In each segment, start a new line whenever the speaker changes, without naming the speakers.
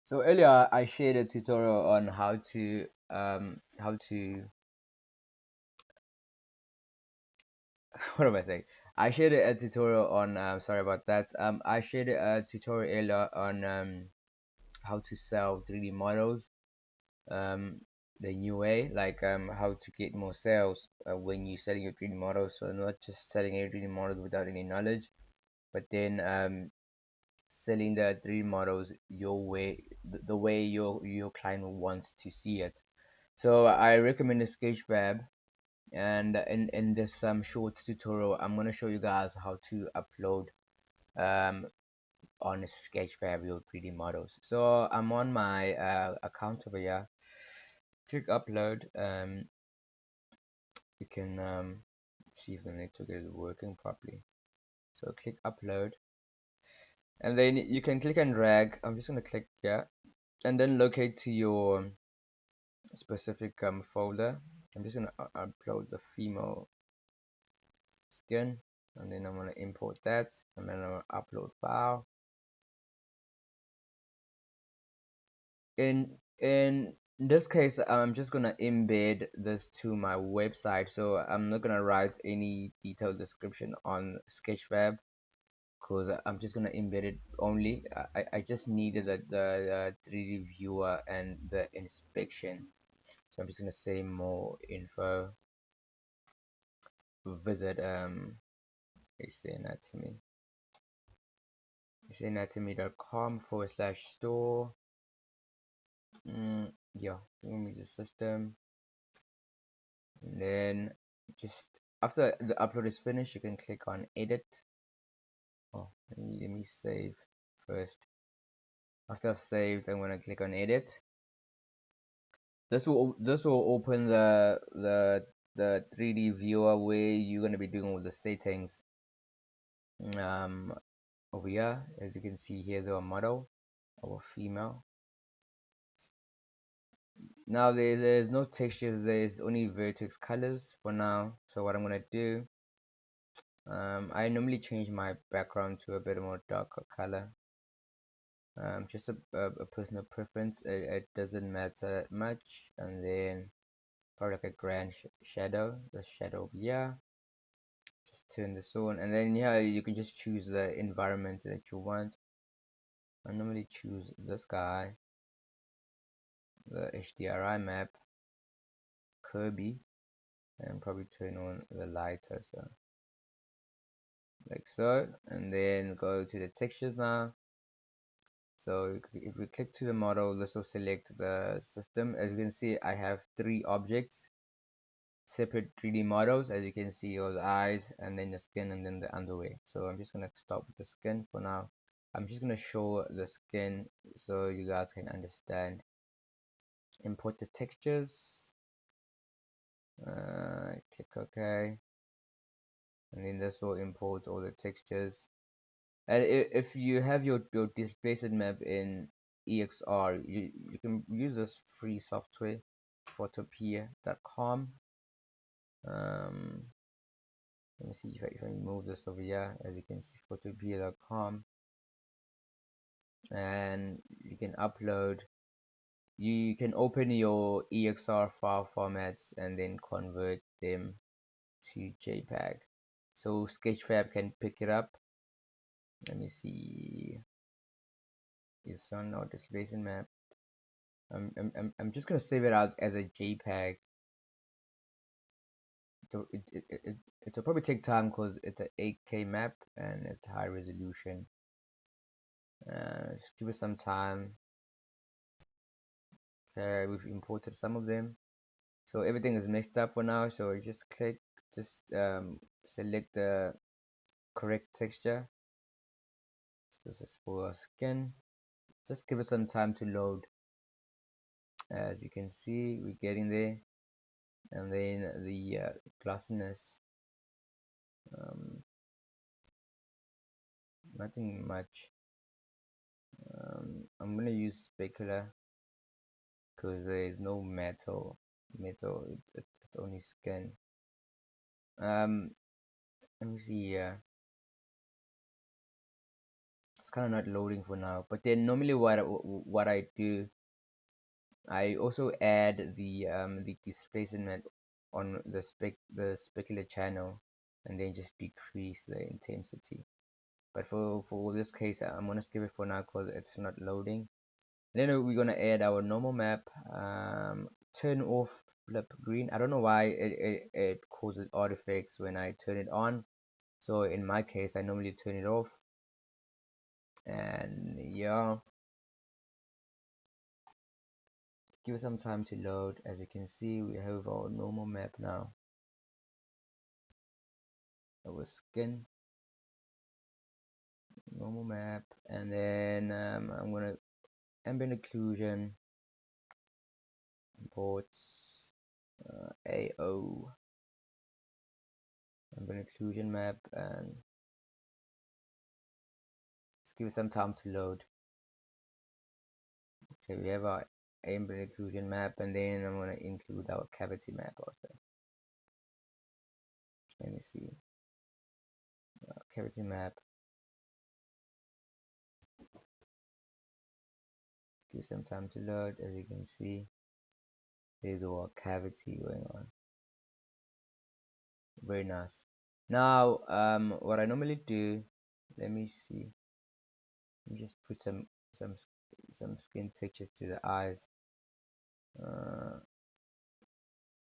So earlier I shared a tutorial on how to what am I saying? I shared a tutorial on sorry about that. I shared a tutorial earlier on how to sell 3D models um the new way, like how to get more sales when you're selling your 3D models. So not just selling a 3D models without any knowledge, but then selling the 3D models your way, the way your client wants to see it. So I recommend the Sketchfab, and in this short tutorial, I'm gonna show you guys how to upload um on Sketchfab your 3D models. So I'm on my account over here. Click upload. You can see if the network is working properly. So click upload, and then you can click and drag. I'm just gonna click here, and then locate to your specific folder. I'm just gonna upload the female skin, and then I'm gonna import that, and then I'm gonna upload file. In this case, I'm just gonna embed this to my website, so I'm not gonna write any detailed description on Sketchfab because I'm just gonna embed it only. I just needed the 3D viewer and the inspection, so I'm just gonna say more info. Visit anatomy anatomy.com/store. Yeah, let me the system, and then just after the upload is finished, you can click on edit. Oh, let me save first. After I've saved, I'm gonna click on edit. This will open the 3D viewer where you're gonna be doing all the settings. Um, Over here, as you can see, here's our model, our female. Now there's no textures, there's only vertex colors for now. So what I'm gonna do, I normally change my background to a bit more darker color. Just a personal preference. It doesn't matter much. And then probably like a grand shadow, the shadow here. Just turn this on, and then yeah, you can just choose the environment that you want. I normally choose this guy, the HDRI map, Kirby, and probably turn on the lighter, so like so, and then go to the textures now. So if we click to the model, this will select the system. As you can see, I have 3 objects, separate 3D models. As you can see, all the eyes, and then the skin, and then the underwear. So I'm just gonna stop with the skin for now. I'm just gonna show the skin so you guys can understand. Import the textures, click OK, and then this will import all the textures. And if you have your displacement map in EXR, you can use this free software, photopea.com. Let me see if I move this over here. As you can see, photopea.com, and you can upload. You can open your EXR file formats and then convert them to JPEG. So Sketchfab can pick it up. Let me see. It's on our displacement map. I'm just gonna save it out as a JPEG. So it'll probably take time because it's an 8K map and it's high resolution. Just give it some time. Okay, we've imported some of them, so everything is mixed up for now. So you just select the correct texture. This is for skin. Just give it some time to load. As you can see, we're getting there. And then the glossiness, nothing much. I'm gonna use specular because there is no metal. It's only skin. Let me see here. It's kind of not loading for now. But then normally what I do, I also add the displacement on the specular channel, and then just decrease the intensity. But for this case, I'm gonna skip it for now because it's not loading. Then we're gonna add our normal map. Turn off flip green. I don't know why it causes artifacts when I turn it on. So in my case, I normally turn it off. And yeah, give it some time to load. As you can see, we have our normal map now. Our skin, normal map, and then I'm gonna ambient occlusion, imports, AO, ambient occlusion map, and just give it some time to load. So we have our ambient occlusion map, and then I'm gonna include our cavity map also. Let me see, cavity map. Give some time to load. As you can see, there's our cavity going on. Very nice. Now, what I normally do, let me see. Let me just put some some skin textures to the eyes.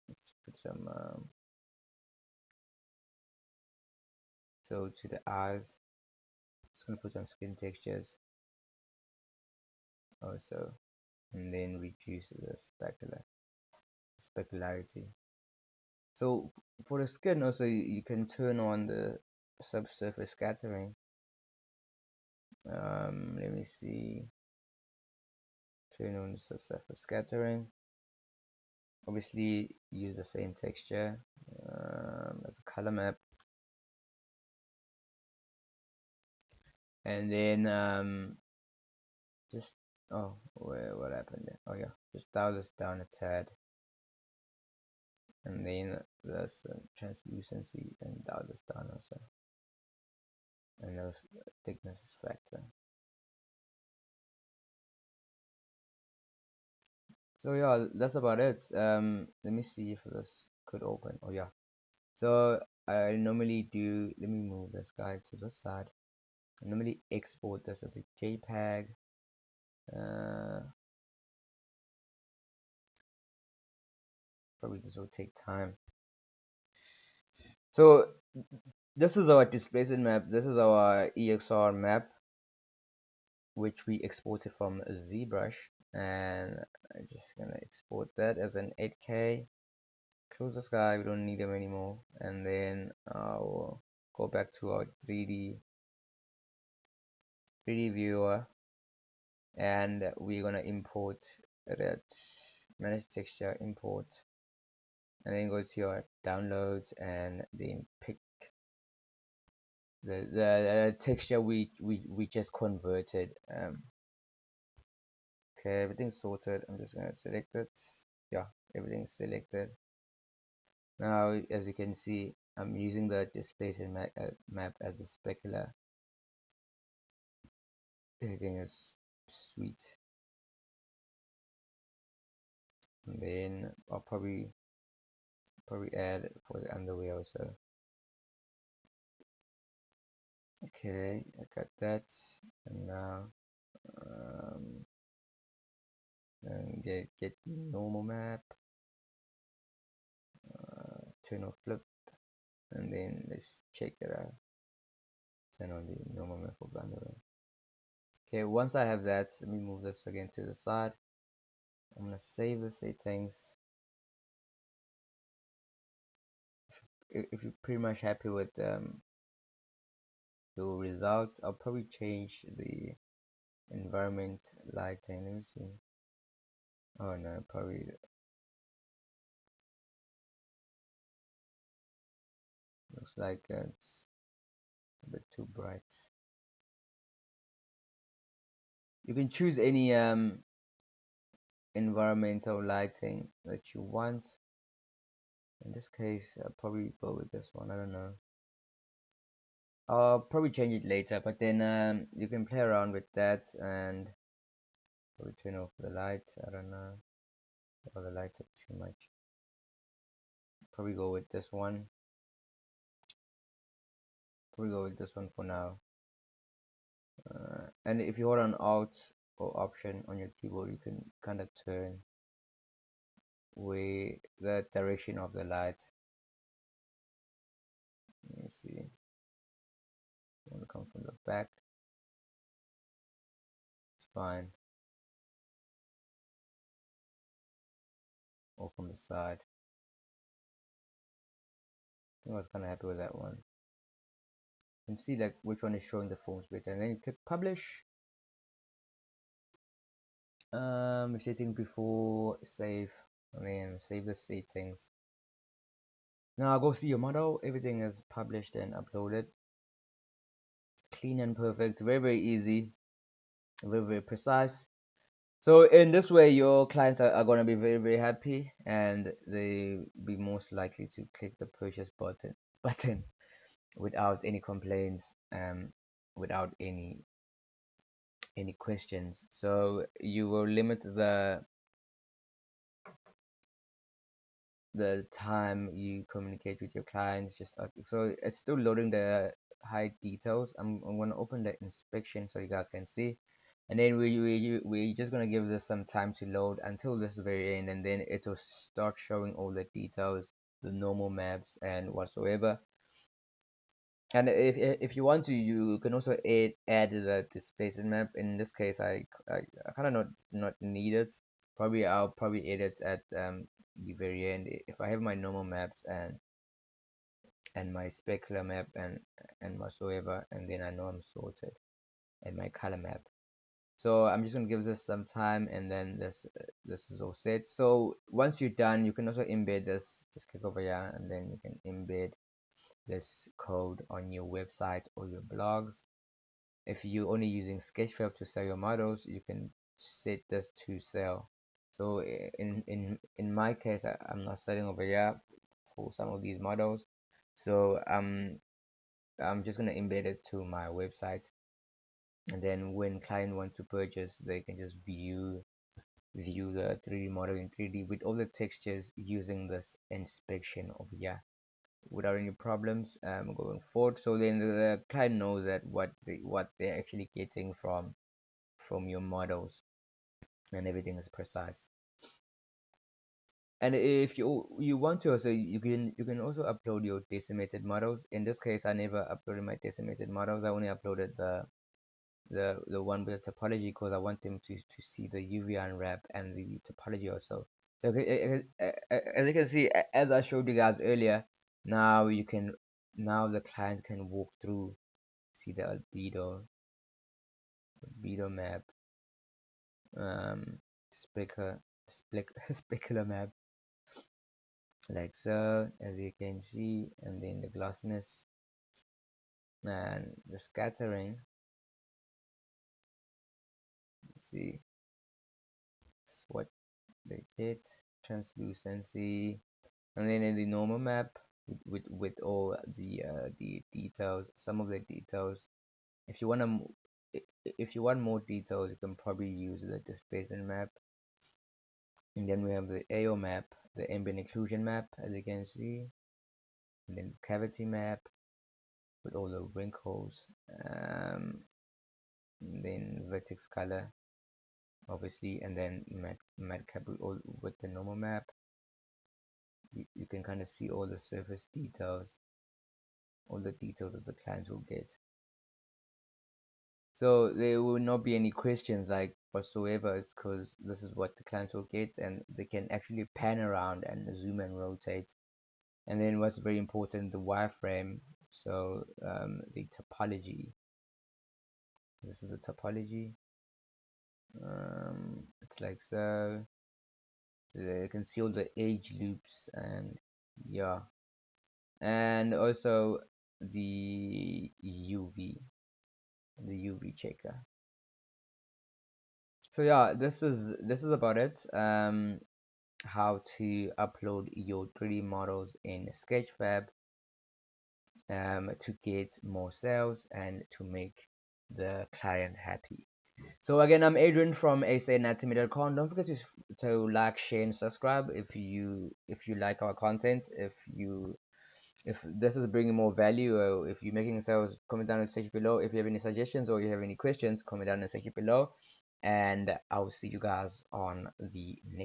Let's put some so to the eyes. Just gonna put some skin textures also, and then reduce the specularity. So for the skin also, you can turn on the subsurface scattering. Let me see. Turn on the subsurface scattering. Obviously, use the same texture as a color map, and then just what happened there? Oh yeah, just dial this down a tad, and then there's translucency, and dial this down also, and there's thickness factor. So yeah, that's about it. Let me see if this could open. Oh yeah. So I normally do. Let me move this guy to the side. I normally export this as a JPEG. Probably this will take time. So this is our displacement map. This is our EXR map, which we exported from ZBrush, and I'm just gonna export that as an 8K. Close this guy, we don't need him anymore, and then I'll go back to our 3D viewer, and we're gonna import that manage texture, import, and then go to your downloads, and then pick the texture we just converted. Okay, everything's sorted. I'm just gonna select it. Yeah, everything's selected. Now, as you can see, I'm using the displacement map as a specular. Everything is sweet. And then I'll probably add for the underwear also. Okay, I got that. And now and get the normal map, turn off flip, and then let's check that out. Turn on the normal map for underwear. Okay, once I have that, let me move this again to the side. I'm gonna save the settings. If you're pretty much happy with the result, I'll probably change the environment lighting. Let me see. Oh no, probably looks like it's a bit too bright. You can choose any environmental lighting that you want. In this case, I'll probably go with this one. I don't know. I'll probably change it later, but then you can play around with that and probably turn off the lights. I don't know. Oh, the lights are too much. Probably go with this one. Probably go with this one for now. And if you hold on Alt or Option on your keyboard, you can kind of turn way the direction of the light. Let me see. You want to come from the back? It's fine. Or from the side. I think I was kind of happy with that one. You can see like which one is showing the forms better, and then you click Publish. Setting before save. I mean, save the settings. Now go see your model. Everything is published and uploaded. Clean and perfect. Very, very easy. Very, very precise. So in this way, your clients are going to be very, very happy, and they be most likely to click the purchase button without any complaints, without any questions. So you will limit the time you communicate with your clients. Just so it's still loading the high details. I'm going to open the inspection so you guys can see, and then we're just going to give this some time to load until this very end, and then it will start showing all the details, the normal maps and whatsoever. And if you want to, you can also add the displacement map. In this case, I kind of not need it. Probably I'll probably add it at the very end if I have my normal maps and my specular map and whatsoever, and then I know I'm sorted, and my color map. So I'm just gonna give this some time, and then this is all set. So once you're done, you can also embed this. Just click over here, and then you can embed this code on your website or your blogs. If you're only using Sketchfab to sell your models, you can set this to sell. So in my case, I'm not selling over here for some of these models. So I'm just gonna embed it to my website, and then when client want to purchase, they can just view the 3D model in 3D with all the textures using this inspection over here without any problems going forward. So then the client knows that what they're actually getting from your models, and everything is precise. And if you want to also, you can also upload your decimated models. In this case, I never uploaded my decimated models. I only uploaded the one with the topology because I want them to see the UV unwrap and the topology also. So as you can see, as I showed you guys earlier, now now the client can walk through, see the albedo map, um, specular map, like so, as you can see, and then the glossiness and the scattering. See, it's what they did, translucency, and then in the normal map with all the details, some of the details. If you want if you want more details, you can probably use the displacement map. And then we have the AO map, the ambient occlusion map, as you can see, and then cavity map with all the wrinkles, and then vertex color, obviously, and then matte cap with the normal map. You can kind of see all the surface details, all the details that the clients will get. So there will not be any questions like whatsoever, because this is what the clients will get, and they can actually pan around and zoom and rotate. And then what's very important, the wireframe. So the topology. This is a topology. It's like so. You can see all the age loops, and yeah, and also the UV checker. So yeah, this is about it. How to upload your 3D models in Sketchfab. to get more sales and to make the client happy. So again, I'm Adrian from asanatomy.com. Don't forget to like, share, and subscribe if you like our content. If this is bringing more value, or if you're making sales, comment down in the section below. If you have any suggestions or you have any questions, comment down in the section below. And I'll see you guys on the next